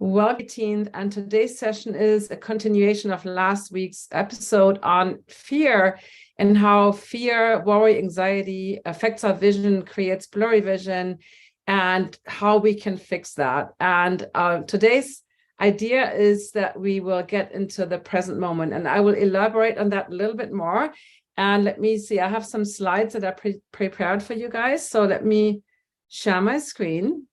Welcome, 18th, and today's session is a continuation of last week's episode on fear and how fear, worry, anxiety affects our vision, creates blurry vision, and how we can fix that. And today's idea is that we will get into the present moment, and I will elaborate on that a little bit more. And let me see, I have some slides that are prepared for you guys. So let me share my screen.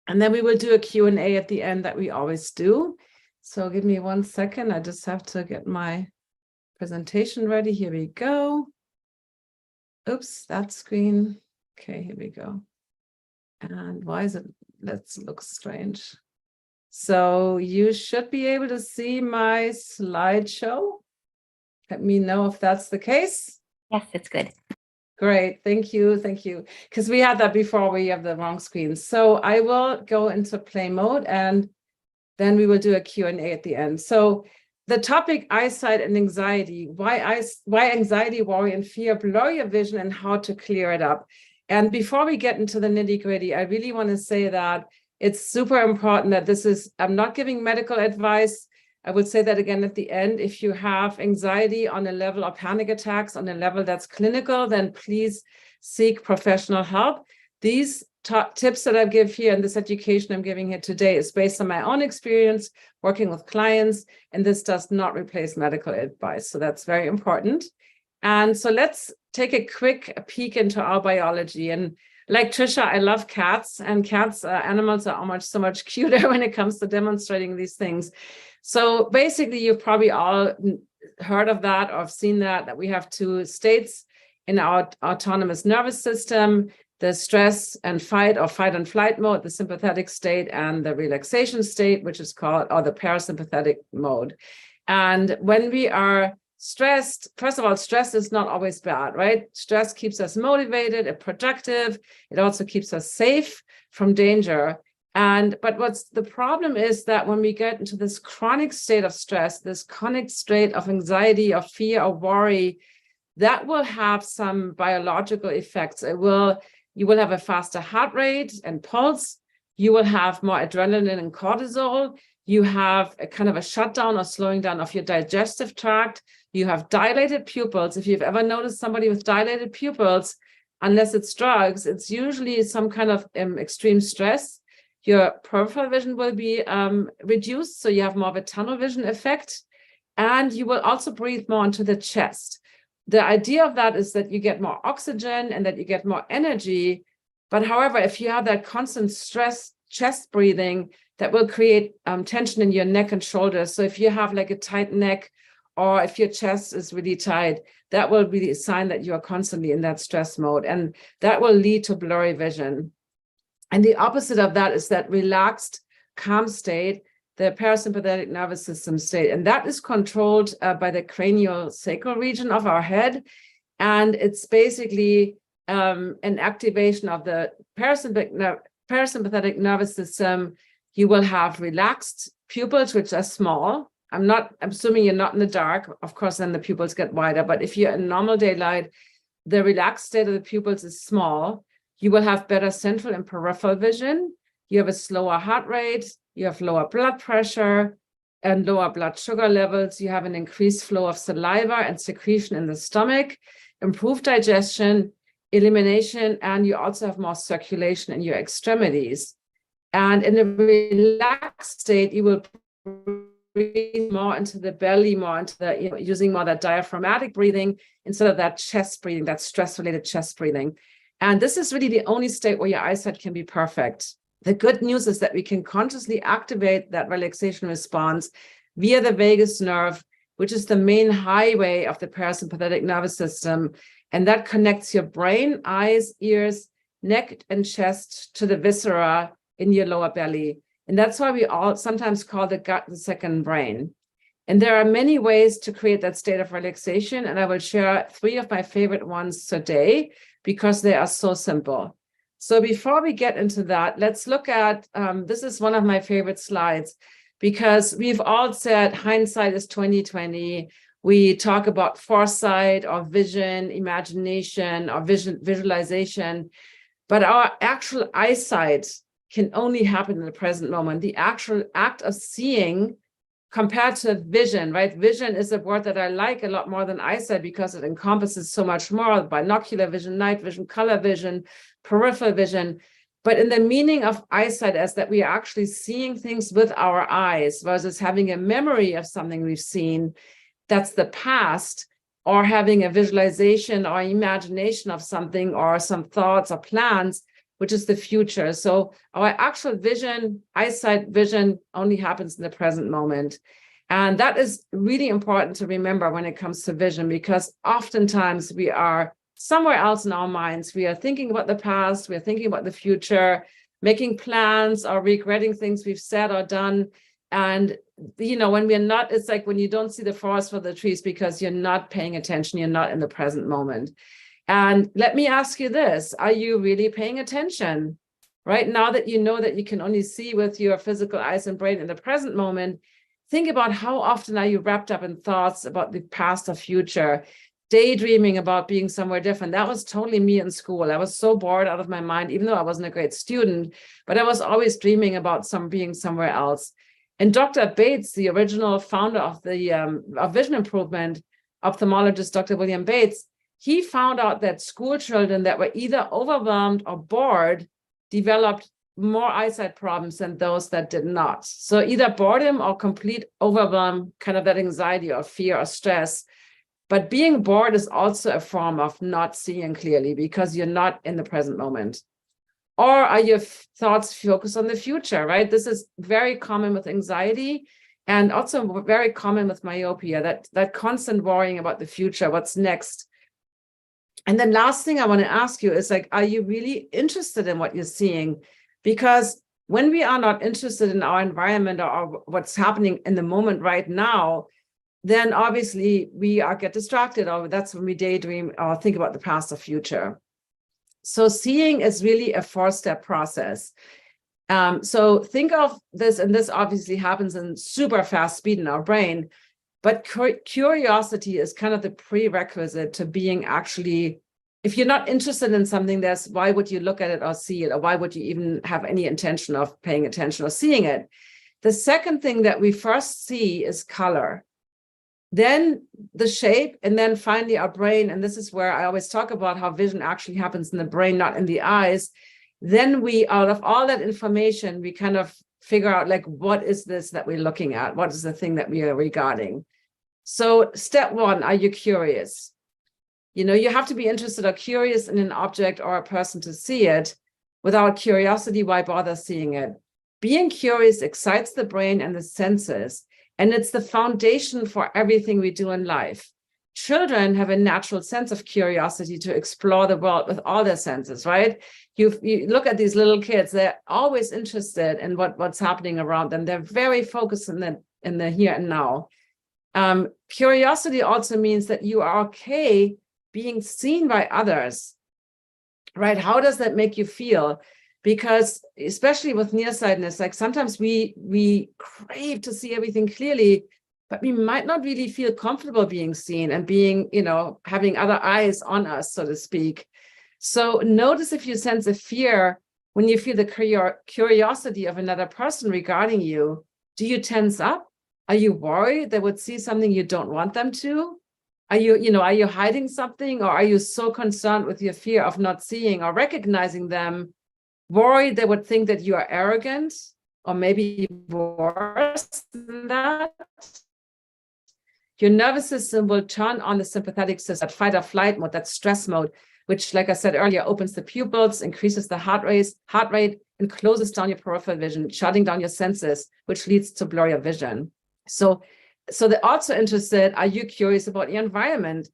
And then we will do a Q&A at the end that we always do. So give me 1 second. I just have to get my presentation ready. Here we go. Oops, that screen. Okay, here we go. And why is it, let's look strange. So you should be able to see my slideshow. Let me know if that's the case. Yes, it's good. Great, thank you, because we had that before, we have the wrong screen. So I will go into play mode and then we will do a Q&A at the end. So the topic, eyesight and anxiety, why anxiety, worry, and fear blur your vision and how to clear it up. And before we get into the nitty-gritty, I really want to say that it's super important that this is, I'm not giving medical advice. I would say that again at the end. If you have anxiety on a level or panic attacks on a level that's clinical, then please seek professional help. These tips that I give here and this education I'm giving here today is based on my own experience working with clients, and this does not replace medical advice. So that's very important. And so let's take a quick peek into our biology. And like Trisha, I love cats, and cats, animals are so much cuter when it comes to demonstrating these things. So basically, you've probably all heard of that or seen that we have two states in our autonomous nervous system, the stress and fight or fight and flight mode, the sympathetic state, and the relaxation state, which is called, or the parasympathetic mode. And when we are stressed, first of all, stress is not always bad, right? Stress keeps us motivated and productive. It also keeps us safe from danger. But what's the problem is that when we get into this chronic state of stress, this chronic state of anxiety or fear or worry, that will have some biological effects. You will have a faster heart rate and pulse. You will have more adrenaline and cortisol. You have a kind of a shutdown or slowing down of your digestive tract. You have dilated pupils. If you've ever noticed somebody with dilated pupils, unless it's drugs, it's usually some kind of extreme stress. Your peripheral vision will be reduced, so you have more of a tunnel vision effect, and you will also breathe more into the chest. The idea of that is that you get more oxygen and that you get more energy. But however, if you have that constant stress, chest breathing, that will create tension in your neck and shoulders. So if you have like a tight neck, or if your chest is really tight, that will be a sign that you are constantly in that stress mode, and that will lead to blurry vision. And the opposite of that is that relaxed, calm state, the parasympathetic nervous system state. And that is controlled by the craniosacral region of our head. And it's basically an activation of the parasympathetic nervous system. You will have relaxed pupils, which are small. I'm assuming you're not in the dark. Of course, then the pupils get wider. But if you're in normal daylight, the relaxed state of the pupils is small. You will have better central and peripheral vision. You have a slower heart rate. You have lower blood pressure and lower blood sugar levels. You have an increased flow of saliva and secretion in the stomach, improved digestion, elimination, and you also have more circulation in your extremities. And in a relaxed state, you will breathe more into the belly, more into the, using more that diaphragmatic breathing instead of that chest breathing, that stress-related chest breathing. And this is really the only state where your eyesight can be perfect. The good news is that we can consciously activate that relaxation response via the vagus nerve, which is the main highway of the parasympathetic nervous system. And that connects your brain, eyes, ears, neck, and chest to the viscera in your lower belly. And that's why we all sometimes call the gut the second brain. And there are many ways to create that state of relaxation. And I will share 3 of my favorite ones today because they are so simple. So before we get into that, let's look at, this is one of my favorite slides, because we've all said hindsight is 20/20. We talk about foresight or vision, imagination or visualization, but our actual eyesight can only happen in the present moment. The actual act of seeing compared to vision, right? Vision is a word that I like a lot more than eyesight because it encompasses so much more: binocular vision, night vision, color vision, peripheral vision. But in the meaning of eyesight as that we are actually seeing things with our eyes versus having a memory of something we've seen, that's the past, or having a visualization or imagination of something or some thoughts or plans, which is the future. So our actual vision, eyesight vision, only happens in the present moment. And that is really important to remember when it comes to vision, because oftentimes we are somewhere else in our minds. We are thinking about the past, we are thinking about the future, making plans or regretting things we've said or done. And, when we're not, it's like when you don't see the forest for the trees because you're not paying attention, you're not in the present moment. And let me ask you this: are you really paying attention? Right now that you know that you can only see with your physical eyes and brain in the present moment, think about how often are you wrapped up in thoughts about the past or future, daydreaming about being somewhere different. That was totally me in school. I was so bored out of my mind, even though I wasn't a great student, but I was always dreaming about being somewhere else. And Dr. Bates, the original founder of the of vision improvement, ophthalmologist Dr. William Bates, he found out that school children that were either overwhelmed or bored developed more eyesight problems than those that did not. So either boredom or complete overwhelm, kind of that anxiety or fear or stress. But being bored is also a form of not seeing clearly because you're not in the present moment. Or are your thoughts focused on the future, right? This is very common with anxiety and also very common with myopia, that constant worrying about the future, what's next. And then last thing I want to ask you is, like, are you really interested in what you're seeing? Because when we are not interested in our environment or what's happening in the moment right now, then obviously we get distracted, or that's when we daydream or think about the past or future. So seeing is really a 4-step process. So think of this, and this obviously happens in super fast speed in our brain, but curiosity is kind of the prerequisite to being actually, if you're not interested in something, why would you look at it or see it, or why would you even have any intention of paying attention or seeing it? The second thing that we first see is color, then the shape, and then finally our brain. And this is where I always talk about how vision actually happens in the brain, not in the eyes. Then we, out of all that information, we kind of figure out, like, what is this that we're looking at? What is the thing that we are regarding? So step 1, are you curious? You have to be interested or curious in an object or a person to see it. Without curiosity, why bother seeing it? Being curious excites the brain and the senses, and it's the foundation for everything we do in life. Children have a natural sense of curiosity to explore the world with all their senses, right? You look at these little kids, they're always interested in what's happening around them. They're very focused in the here and now. Curiosity also means that you are okay being seen by others, right? How does that make you feel? Because especially with nearsightedness, like sometimes we crave to see everything clearly, but we might not really feel comfortable being seen and being, having other eyes on us, so to speak. So notice if you sense a fear when you feel the curiosity of another person regarding you. Do you tense up? Are you worried they would see something you don't want them to? Are you hiding something, or are you so concerned with your fear of not seeing or recognizing them, worried they would think that you are arrogant, or maybe worse than that? Your nervous system will turn on the sympathetic system, that fight or flight mode, that stress mode, which, like I said earlier, opens the pupils, increases the heart rate, and closes down your peripheral vision, shutting down your senses, which leads to blurrier vision. So they're also interested, are you curious about your environment?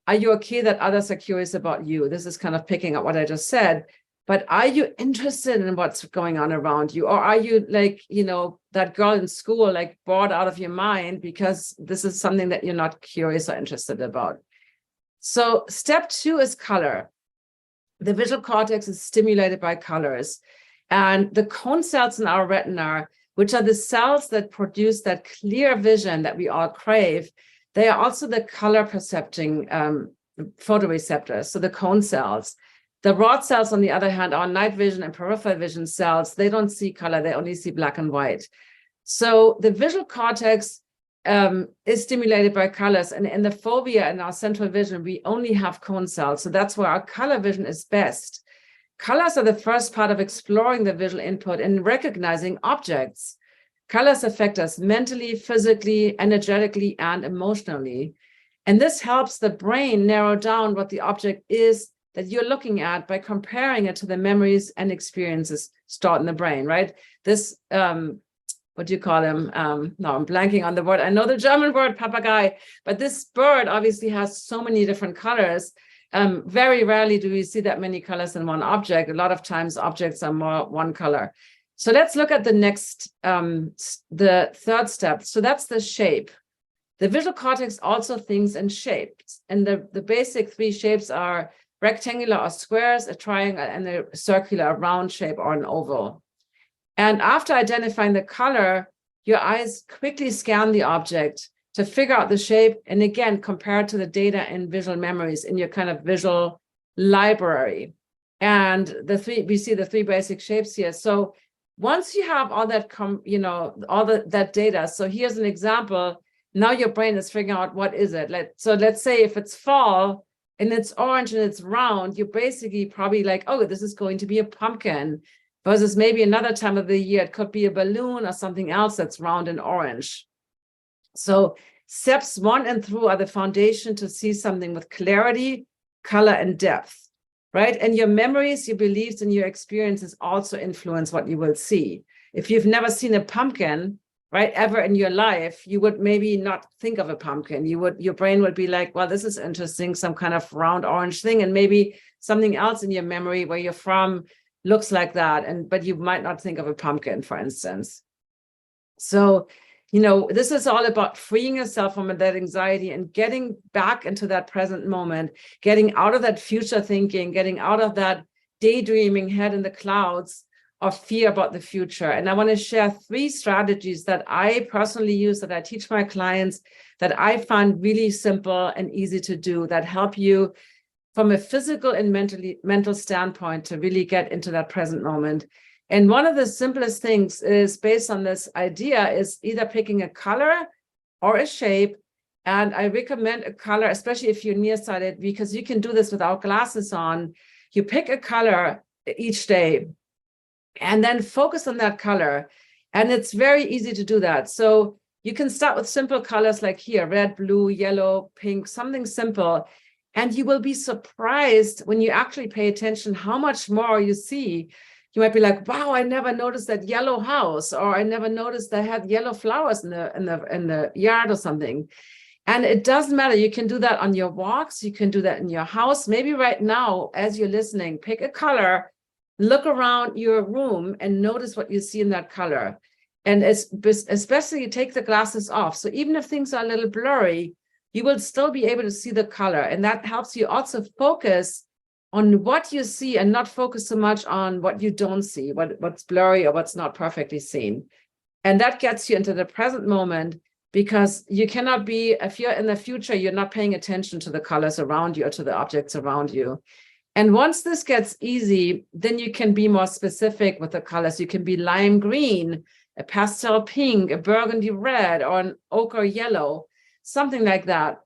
Are you okay that others are curious about you? This is kind of picking up what I just said. But are you interested in what's going on around you? Or are you like, that girl in school, like bored out of your mind because this is something that you're not curious or interested about? So step 2 is color. The visual cortex is stimulated by colors. And the cone cells in our retina, which are the cells that produce that clear vision that we all crave, they are also the color percepting photoreceptors, so the cone cells. The rod cells, on the other hand, are night vision and peripheral vision cells. They don't see color, they only see black and white. So the visual cortex is stimulated by colors. And in the fovea and our central vision, we only have cone cells. So that's where our color vision is best. Colors are the first part of exploring the visual input and recognizing objects. Colors affect us mentally, physically, energetically, and emotionally. And this helps the brain narrow down what the object is that you're looking at by comparing it to the memories and experiences stored in the brain, right? This, what do you call them? No, I'm blanking on the word. I know the German word, papagei, but this bird obviously has so many different colors. Very rarely do we see that many colors in one object. A lot of times objects are more one color. So let's look at the next, the third step. So that's the shape. The visual cortex also thinks in shapes. And the basic three shapes are rectangular or squares, a triangle, and a circular, a round shape or an oval. And after identifying the color, your eyes quickly scan the object to figure out the shape, and again, compare it to the data in visual memories in your kind of visual library. And we see the three basic shapes here. So once you have all that, that data, so here's an example. Now your brain is figuring out what is it. So let's say if it's fall and it's orange and it's round, you're basically probably like, oh, this is going to be a pumpkin. Versus maybe another time of the year, it could be a balloon or something else that's round and orange. So steps 1 and 2 are the foundation to see something with clarity, color, and depth, right? And your memories, your beliefs, and your experiences also influence what you will see. If you've never seen a pumpkin, right, ever in your life, you would maybe not think of a pumpkin. Your brain would be like, well, this is interesting, some kind of round orange thing, and maybe something else in your memory where you're from looks like that, but you might not think of a pumpkin, for instance. So, this is all about freeing yourself from that anxiety and getting back into that present moment, getting out of that future thinking, getting out of that daydreaming head in the clouds of fear about the future. And I want to share 3 strategies that I personally use, that I teach my clients, that I find really simple and easy to do, that help you from a physical and mental standpoint to really get into that present moment. And one of the simplest things is based on this idea is either picking a color or a shape. And I recommend a color, especially if you're nearsighted, because you can do this without glasses on. You pick a color each day and then focus on that color. And it's very easy to do that. So you can start with simple colors like here, red, blue, yellow, pink, something simple. And you will be surprised when you actually pay attention how much more you see. You might be like, wow, I never noticed that yellow house, or I never noticed I had yellow flowers in the yard or something. And it doesn't matter. You can do that on your walks. You can do that in your house. Maybe right now, as you're listening, pick a color, look around your room and notice what you see in that color. And especially take the glasses off. So even if things are a little blurry, you will still be able to see the color. And that helps you also focus on what you see and not focus so much on what you don't see, what's blurry or what's not perfectly seen. And that gets you into the present moment, because you cannot be, if you're in the future, you're not paying attention to the colors around you or to the objects around you. And once this gets easy, then you can be more specific with the colors. You can be lime green, a pastel pink, a burgundy red, or an ochre yellow, something like that.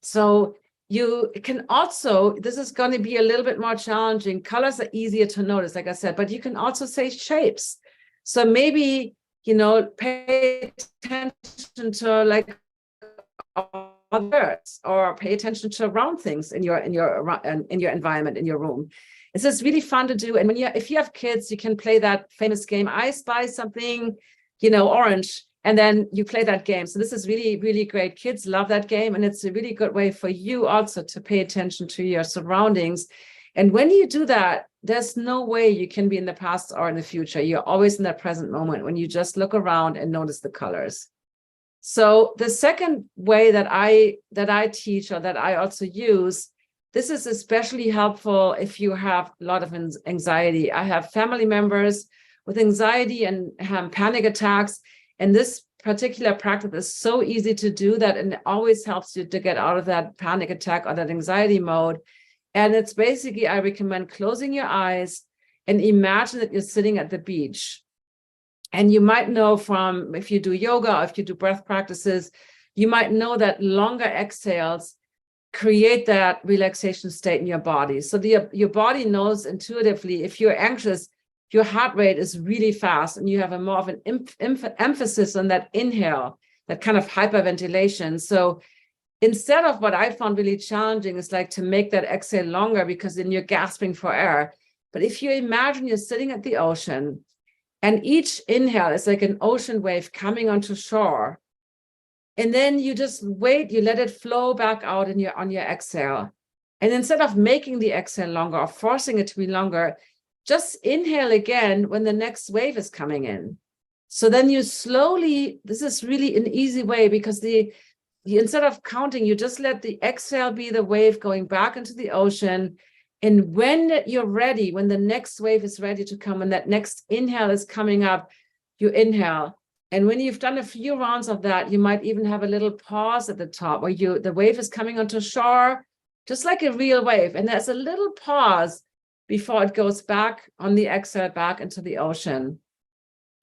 So you can also, this is going to be a little bit more challenging. Colors are easier to notice, like I said, but you can also say shapes. So maybe, pay attention to like birds, or pay attention to round things in your environment, in your room. It's just really fun to do. And if you have kids, you can play that famous game, I spy something, orange. And then you play that game. So this is really, really great. Kids love that game. And it's a really good way for you also to pay attention to your surroundings. And when you do that, there's no way you can be in the past or in the future. You're always in that present moment when you just look around and notice the colors. So the second way that I teach, or that I also use, this is especially helpful if you have a lot of anxiety. I have family members with anxiety and have panic attacks. And this particular practice is so easy to do that, and it always helps you to get out of that panic attack or that anxiety mode. And it's basically, I recommend closing your eyes and imagine that you're sitting at the beach. And you might know from, if you do yoga or if you do breath practices, you might know that longer exhales create that relaxation state in your body. So your body knows intuitively, if you're anxious, your heart rate is really fast and you have a more of an emphasis on that inhale, that kind of hyperventilation. So instead of what I found really challenging is like to make that exhale longer, because then you're gasping for air. But if you imagine you're sitting at the ocean and each inhale is like an ocean wave coming onto shore, and then you just wait, you let it flow back out on your exhale. And instead of making the exhale longer or forcing it to be longer, just inhale again when the next wave is coming in. So then you slowly, this is really an easy way, because instead of counting, you just let the exhale be the wave going back into the ocean. And when you're ready, when the next wave is ready to come and that next inhale is coming up, you inhale. And when you've done a few rounds of that, you might even have a little pause at the top where the wave is coming onto shore, just like a real wave. And there's a little pause before it goes back on the exhale back into the ocean.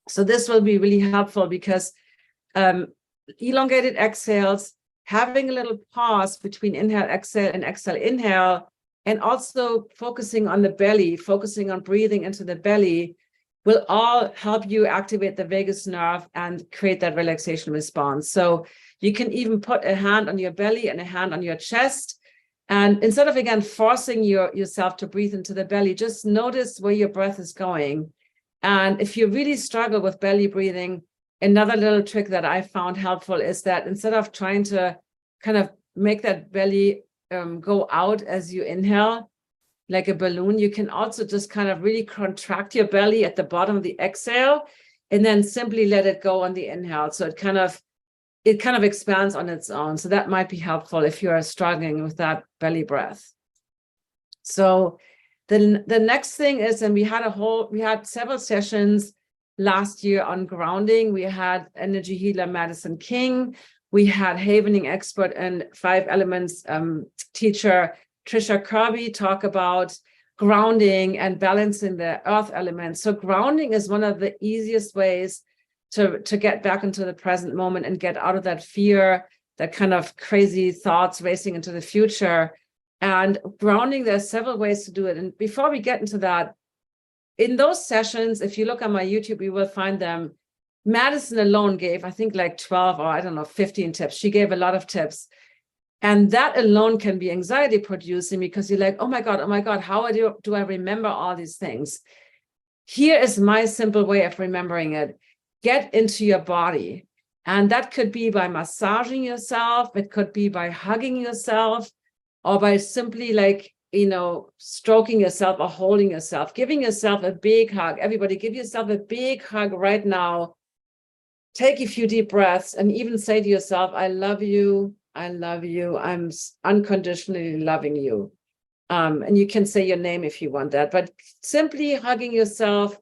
So this will be really helpful, because elongated exhales, having a little pause between inhale, exhale, and exhale, inhale, and also focusing on the belly, focusing on breathing into the belly, will all help you activate the vagus nerve and create that relaxation response. So you can even put a hand on your belly and a hand on your chest. And instead of, again, forcing yourself to breathe into the belly, just notice where your breath is going. And if you really struggle with belly breathing, another little trick that I found helpful is that instead of trying to kind of make that belly go out as you inhale, like a balloon, you can also just kind of really contract your belly at the bottom of the exhale and then simply let it go on the inhale. So it kind of expands on its own. So that might be helpful if you're struggling with that belly breath. So the next thing is, and we had several sessions last year on grounding. We had energy healer Madison King. We had havening expert and 5 elements teacher Trisha Kirby talk about grounding and balancing the earth elements. So grounding is one of the easiest ways to get back into the present moment and get out of that fear, that kind of crazy thoughts racing into the future. And grounding, there's several ways to do it. And before we get into that, in those sessions, if you look on my YouTube, you will find them. Madison alone gave, I think, like 12 or I don't know, 15 tips. She gave a lot of tips. And that alone can be anxiety producing, because you're like, oh my God, how do I remember all these things? Here is my simple way of remembering it. Get into your body. And that could be by massaging yourself. It could be by hugging yourself, or by simply stroking yourself or holding yourself, giving yourself a big hug. Everybody, give yourself a big hug right now. Take a few deep breaths and even say to yourself, I love you. I love you. I'm unconditionally loving you. And you can say your name if you want that, but simply hugging yourself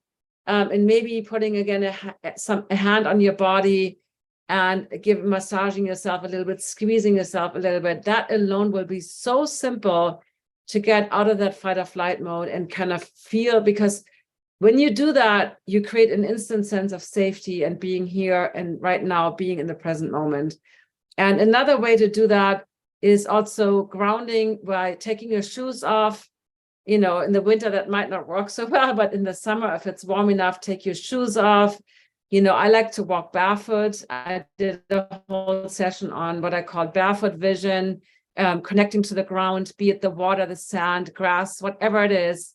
and maybe putting again a hand on your body and massaging yourself a little bit, squeezing yourself a little bit. That alone will be so simple to get out of that fight or flight mode and kind of feel, because when you do that, you create an instant sense of safety and being here and right now, being in the present moment. And another way to do that is also grounding by taking your shoes off. In the winter, that might not work so well, but in the summer, if it's warm enough, take your shoes off. I like to walk barefoot. I did a whole session on what I call barefoot vision, connecting to the ground, be it the water, the sand, grass, whatever it is,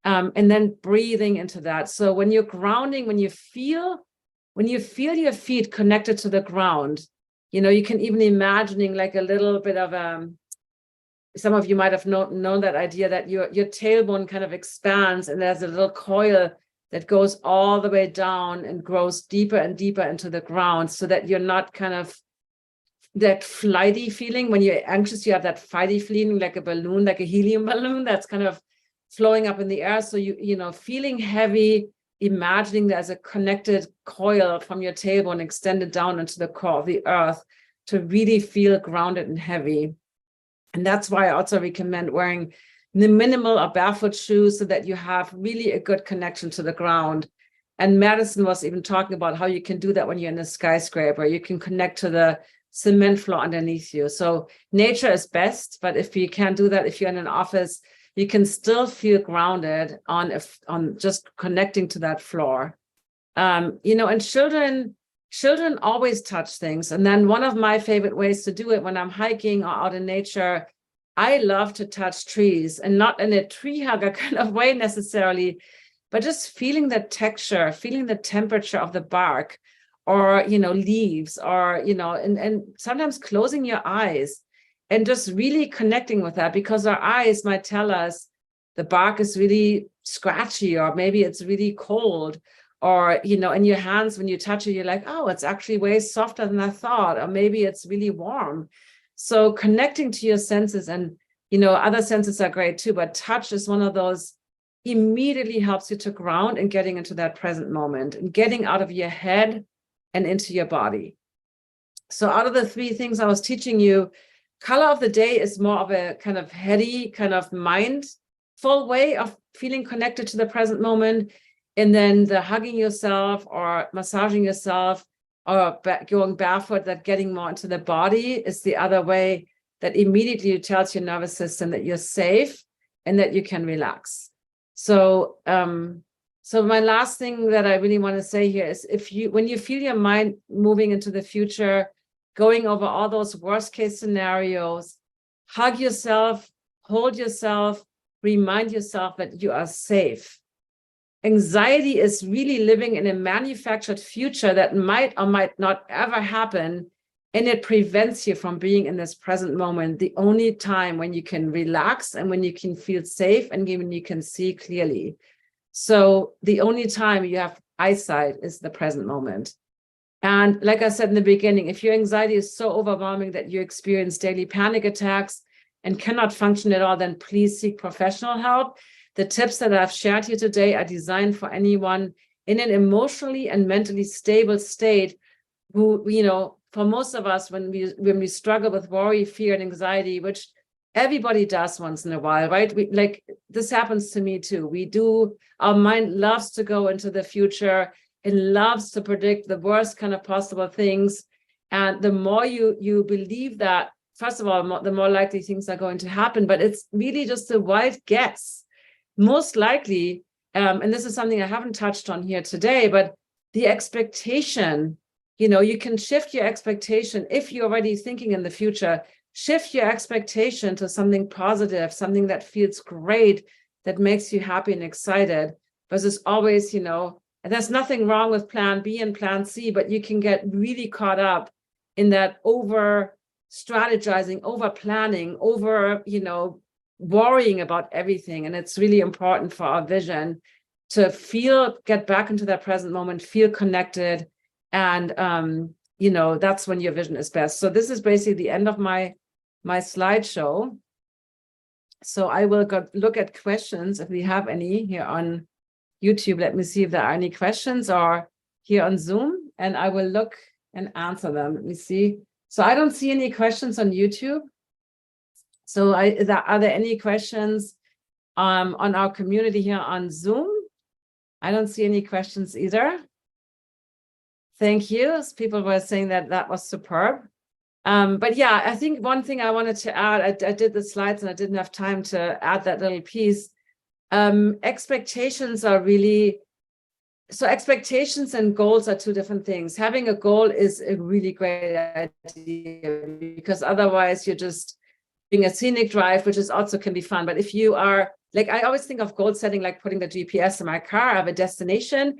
and then breathing into that. So when you're grounding, when you feel your feet connected to the ground, you can even imagining like a little bit of some of you might have known that idea that your tailbone kind of expands and there's a little coil that goes all the way down and grows deeper and deeper into the ground, so that you're not kind of that flighty feeling. When you're anxious, you have that flighty feeling, like a balloon, like a helium balloon that's kind of flowing up in the air. So feeling heavy, imagining there's a connected coil from your tailbone extended down into the core of the earth to really feel grounded and heavy. And that's why I also recommend wearing minimal or barefoot shoes so that you have really a good connection to the ground. And Madison was even talking about how you can do that when you're in a skyscraper. You can connect to the cement floor underneath you. So nature is best, but if you can't do that, if you're in an office, you can still feel grounded on just connecting to that floor. And children always touch things. And then one of my favorite ways to do it when I'm hiking or out in nature, I love to touch trees, and not in a tree hugger kind of way necessarily, but just feeling the texture, feeling the temperature of the bark, or, leaves, or, and sometimes closing your eyes and just really connecting with that, because our eyes might tell us the bark is really scratchy, or maybe it's really cold, or, in your hands, when you touch it, you're like, oh, it's actually way softer than I thought, or maybe it's really warm. So connecting to your senses, and, other senses are great too, but touch is one of those immediately helps you to ground and getting into that present moment and getting out of your head and into your body. So out of the 3 things I was teaching you, color of the day is more of a kind of heady, kind of mindful way of feeling connected to the present moment. And then the hugging yourself or massaging yourself or going barefoot, that getting more into the body, is the other way that immediately tells your nervous system that you're safe and that you can relax. So, so my last thing that I really want to say here is, when you feel your mind moving into the future, going over all those worst case scenarios, hug yourself, hold yourself, remind yourself that you are safe. Anxiety is really living in a manufactured future that might or might not ever happen, and it prevents you from being in this present moment, the only time when you can relax and when you can feel safe and when you can see clearly. So the only time you have eyesight is the present moment. And like I said in the beginning, if your anxiety is so overwhelming that you experience daily panic attacks and cannot function at all, then please seek professional help. The tips that I've shared here today are designed for anyone in an emotionally and mentally stable state who, for most of us, when we struggle with worry, fear, and anxiety, which everybody does once in a while, right? This happens to me too. Our mind loves to go into the future. It loves to predict the worst kind of possible things. And the more you believe that, first of all, the more likely things are going to happen, but it's really just a wild guess. Most likely, and this is something I haven't touched on here today, but the expectation, you can shift your expectation. If you're already thinking in the future, shift your expectation to something positive, something that feels great, that makes you happy and excited, versus always, and there's nothing wrong with plan B and plan C, but you can get really caught up in that over strategizing, over planning, over, worrying about everything. And it's really important for our vision to get back into that present moment, feel connected. And, that's when your vision is best. So this is basically the end of my slideshow. So I will look at questions if we have any here on YouTube. Let me see if there are any questions, or here on Zoom, and I will look and answer them. Let me see. So I don't see any questions on YouTube. So are there any questions on our community here on Zoom? I don't see any questions either. Thank you. People were saying that was superb. But yeah, I think one thing I wanted to add, I did the slides and I didn't have time to add that little piece. Expectations are really, so expectations and goals are 2 different things. Having a goal is a really great idea, because otherwise you're just doing a scenic drive, which is also can be fun. But if you are, I always think of goal setting like putting the GPS in my car. I have a destination.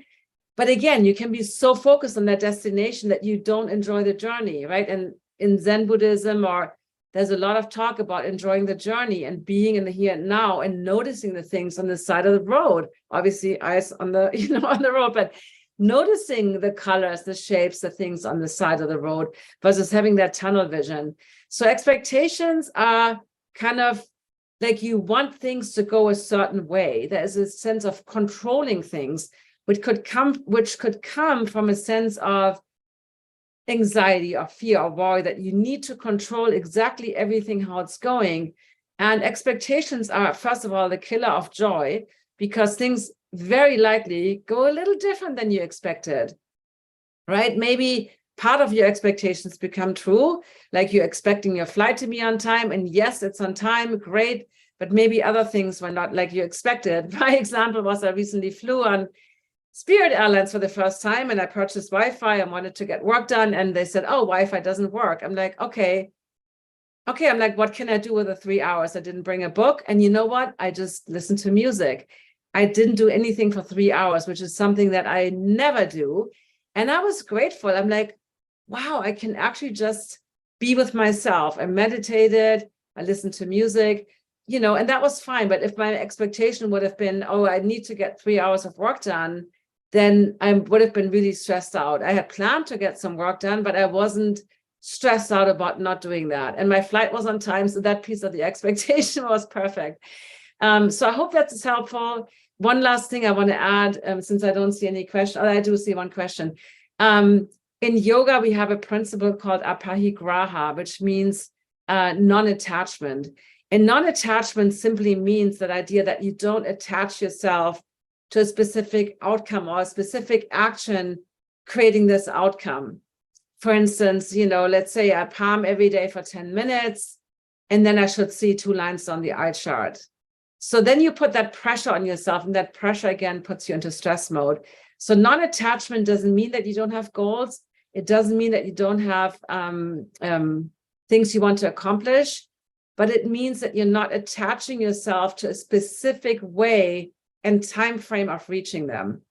But again, you can be so focused on that destination that you don't enjoy the journey, right? And in Zen Buddhism, there's a lot of talk about enjoying the journey and being in the here and now and noticing the things on the side of the road. Obviously, eyes on the, on the road, but noticing the colors, the shapes, the things on the side of the road versus having that tunnel vision. So expectations are kind of like you want things to go a certain way. There is a sense of controlling things, which could come from a sense of anxiety or fear or worry that you need to control exactly everything, how it's going. And expectations are, first of all, the killer of joy, because things very likely go a little different than you expected, right? Maybe part of your expectations become true, like you're expecting your flight to be on time, and yes, it's on time, great, but maybe other things were not like you expected. My example was I recently flew on Spirit Airlines for the first time, and I purchased Wi-Fi and wanted to get work done, and they said, oh, Wi-Fi doesn't work. I'm like, okay, I'm like, what can I do with the 3 hours? I didn't bring a book, and you know what? I just listened to music. I didn't do anything for 3 hours, which is something that I never do. And I was grateful. I'm like, wow, I can actually just be with myself. I meditated, I listened to music, and that was fine. But if my expectation would have been, oh, I need to get 3 hours of work done, then I would have been really stressed out. I had planned to get some work done, but I wasn't stressed out about not doing that. And my flight was on time, so that piece of the expectation was perfect. So I hope that's helpful. One last thing I want to add, since I don't see any question. Oh, I do see one question. In yoga, we have a principle called aparigraha, which means non-attachment. And non-attachment simply means that idea that you don't attach yourself to a specific outcome or a specific action creating this outcome. For instance, let's say I palm every day for 10 minutes, and then I should see 2 lines on the eye chart. So then you put that pressure on yourself, and that pressure again puts you into stress mode. So non-attachment doesn't mean that you don't have goals. It doesn't mean that you don't have things you want to accomplish, but it means that you're not attaching yourself to a specific way and time frame of reaching them.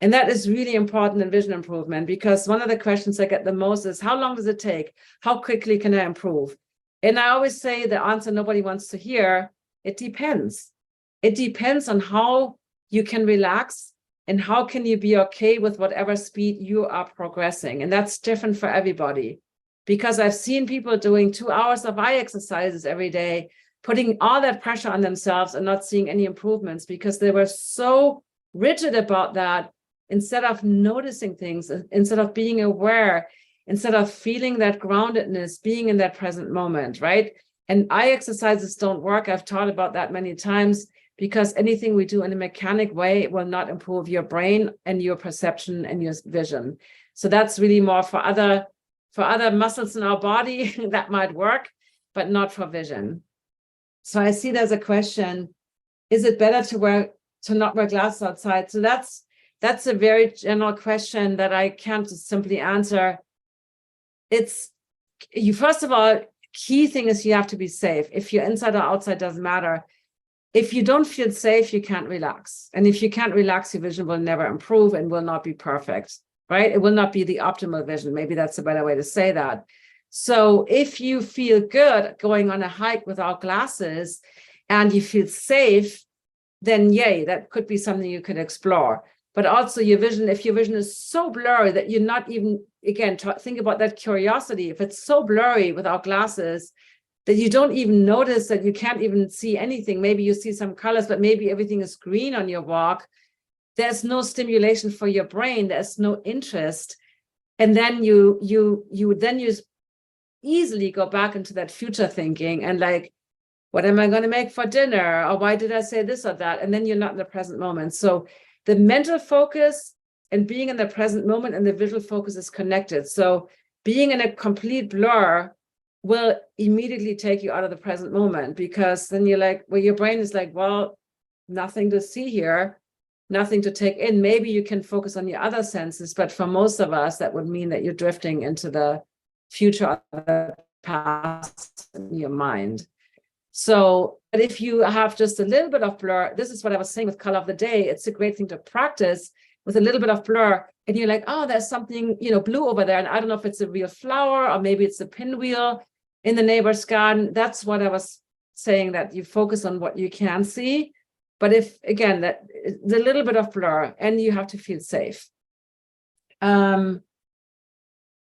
And that is really important in vision improvement, because one of the questions I get the most is, how long does it take? How quickly can I improve? And I always say the answer nobody wants to hear, it depends. It depends on how you can relax and how can you be okay with whatever speed you are progressing. And that's different for everybody, because I've seen people doing 2 hours of eye exercises every day, putting all that pressure on themselves and not seeing any improvements because they were so rigid about that, instead of noticing things, instead of being aware, instead of feeling that groundedness, being in that present moment, right? And eye exercises don't work. I've taught about that many times, because anything we do in a mechanic way will not improve your brain and your perception and your vision. So that's really more for other muscles in our body that might work, but not for vision. So I see there's a question, is it better to not wear glasses outside? So that's a very general question that I can't just simply answer. First of all, key thing is you have to be safe. If you're inside or outside, doesn't matter. If you don't feel safe, you can't relax. And if you can't relax, your vision will never improve and will not be perfect, right? It will not be the optimal vision. Maybe that's a better way to say that. So if you feel good going on a hike without glasses and you feel safe, then yay, that could be something you could explore. But also your vision, if your vision is so blurry that you're not even, again, think about that curiosity. If it's so blurry without glasses that you don't even notice, that you can't even see anything, maybe you see some colors, but maybe everything is green on your walk, there's no stimulation for your brain, there's no interest. And then you easily go back into that future thinking and like, what am I going to make for dinner? Or why did I say this or that? And then you're not in the present moment. So the mental focus and being in the present moment and the visual focus is connected. So being in a complete blur will immediately take you out of the present moment, because then you're like, well, your brain is like, well, nothing to see here, nothing to take in. Maybe you can focus on your other senses, but for most of us, that would mean that you're drifting into the future or the past in your mind. So, but if you have just a little bit of blur, this is what I was saying with color of the day. It's a great thing to practice with a little bit of blur. And you're like, oh, there's something, blue over there. And I don't know if it's a real flower or maybe it's a pinwheel in the neighbor's garden. That's what I was saying, that you focus on what you can see. But if, again, that the little bit of blur, and you have to feel safe.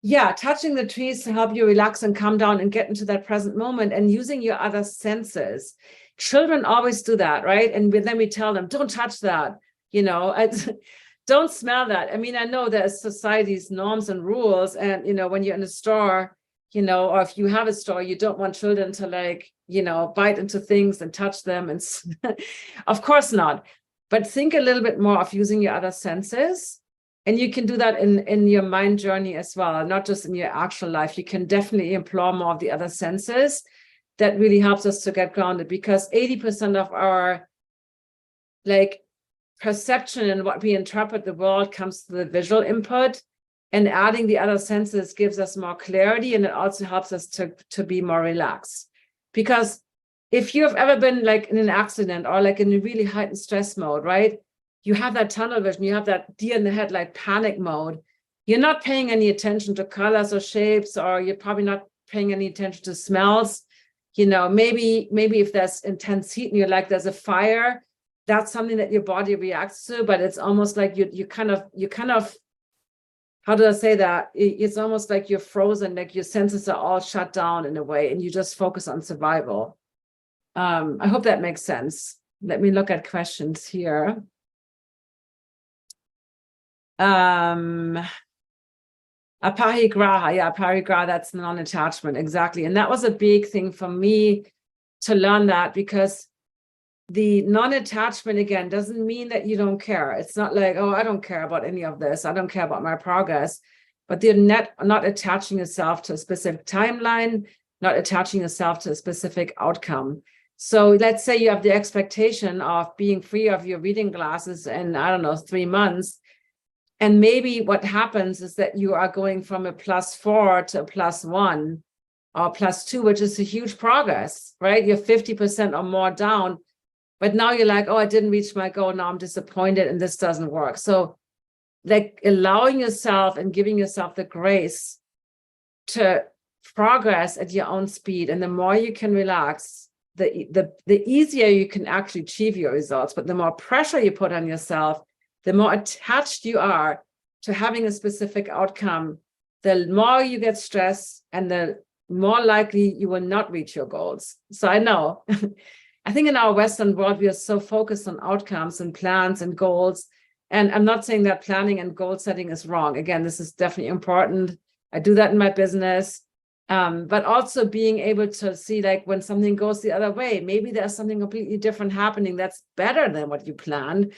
Yeah, touching the trees to help you relax and calm down and get into that present moment, and using your other senses. Children always do that, right? And then we tell them, don't touch that, don't smell that. I mean, I know there's society's norms and rules, and, when you're in a store, or if you have a store, you don't want children to like bite into things and touch them. And of course not. But think a little bit more of using your other senses. And you can do that in your mind journey as well, not just in your actual life. You can definitely employ more of the other senses. That really helps us to get grounded, because 80% of our perception and what we interpret the world comes to the visual input, and adding the other senses gives us more clarity, and it also helps us to be more relaxed. Because if you've ever been in an accident or in a really heightened stress mode, right? You have that tunnel vision, you have that deer in the headlight panic mode. You're not paying any attention to colors or shapes, or you're probably not paying any attention to smells. Maybe if there's intense heat and there's a fire, that's something that your body reacts to, but it's almost like you kind of, how do I say that? It's almost like you're frozen, your senses are all shut down in a way, and you just focus on survival. I hope that makes sense. Let me look at questions here. Aparigraha, yeah, aparigraha, that's non-attachment, exactly. And that was a big thing for me to learn that, because the non-attachment, again, doesn't mean that you don't care. It's not like, oh, I don't care about any of this, I don't care about my progress, but you're not attaching yourself to a specific timeline, not attaching yourself to a specific outcome. So let's say you have the expectation of being free of your reading glasses in, I don't know, 3 months. And maybe what happens is that you are going from a +4 to a +1 or +2, which is a huge progress, right? You're 50% or more down, but now you're like, oh, I didn't reach my goal. Now I'm disappointed and this doesn't work. So allowing yourself and giving yourself the grace to progress at your own speed. And the more you can relax, the easier you can actually achieve your results. But the more pressure you put on yourself, the more attached you are to having a specific outcome, the more you get stressed and the more likely you will not reach your goals. So I know, I think in our Western world, we are so focused on outcomes and plans and goals. And I'm not saying that planning and goal setting is wrong. Again, this is definitely important. I do that in my business. But also being able to see when something goes the other way, maybe there's something completely different happening that's better than what you planned.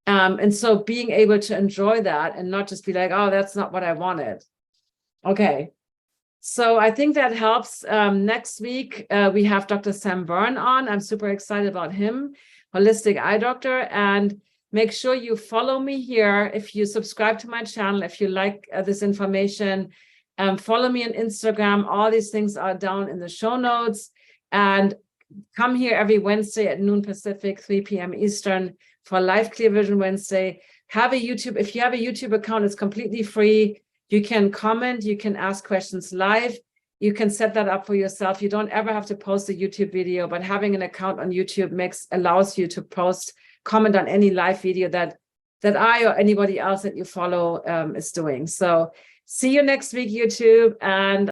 And so being able to enjoy that and not just be like, oh, that's not what I wanted. Okay. So I think that helps. Next week, we have Dr. Sam Byrne on. I'm super excited about him, holistic eye doctor. And make sure you follow me here. If you subscribe to my channel, if you like this information, follow me on Instagram. All these things are down in the show notes. And come here every Wednesday at noon Pacific, 3 p.m. Eastern for Live Clear Vision Wednesday. If you have a YouTube account, it's completely free. You can comment, you can ask questions live. You can set that up for yourself. You don't ever have to post a YouTube video, but having an account on YouTube allows you to comment on any live video that I or anybody else that you follow is doing. So see you next week, YouTube, and